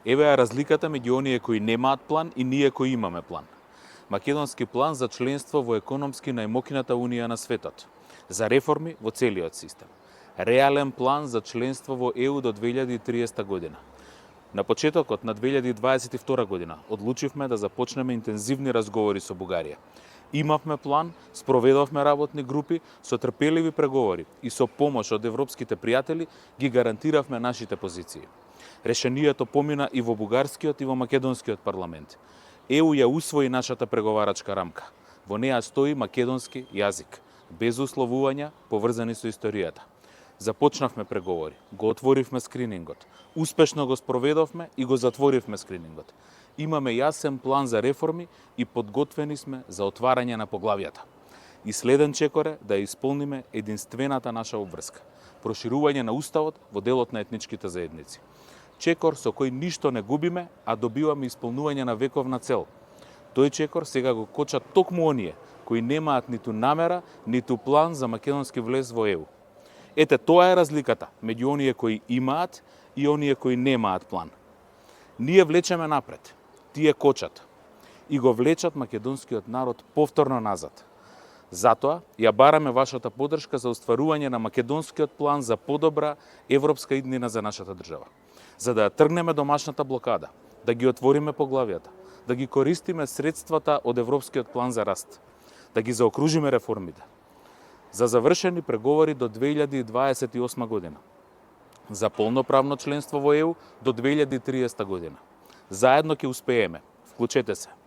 Еве е разликата меѓу оние кои немаат план и ние кои имаме план. Македонски план за членство во економски најмокината унија на светот, за реформи во целиот систем. Реален план за членство во ЕУ до 2030 година. На почетокот на 2022 година одлучивме да започнеме интензивни разговори со Бугарија. Имавме план, спроведовме работни групи, со трпеливи преговори и со помош од европските пријатели ги гарантиравме нашите позиции. Решението помина и во бугарскиот и во македонскиот парламент. ЕУ ја усвои нашата преговарачка рамка. Во неа стои македонски јазик, без условувања поврзани со историјата. Започнавме преговори, го отворивме скринингот, успешно го спроведовме и го затворивме скринингот. Имаме јасен план за реформи и подготвени сме за отварање на поглавјата. И следен чекор е да исполниме единствената наша обврска – проширување на уставот во делот на етничките заедници. Чекор со кој ништо не губиме, а добиваме исполнување на вековна цел. Тој чекор сега го кочат токму оние кои немаат ниту намера, ниту план за македонски влез во ЕУ. Ете, тоа е разликата меѓу оние кои имаат и оние кои немаат план. Ние влечеме напред, тие кочат и го влечат македонскиот народ повторно назад. Затоа ја бараме вашата поддршка за остварување на македонскиот план за подобра европска иднина за нашата држава. За да ја тргнеме домашната блокада, да ги отвориме поглавјата, да ги користиме средствата од Европскиот план за раст, да ги заокружиме реформите, за завршени преговори до 2028 година, за полноправно членство во ЕУ до 2030 година. Заедно ќе успееме. Вклучете се.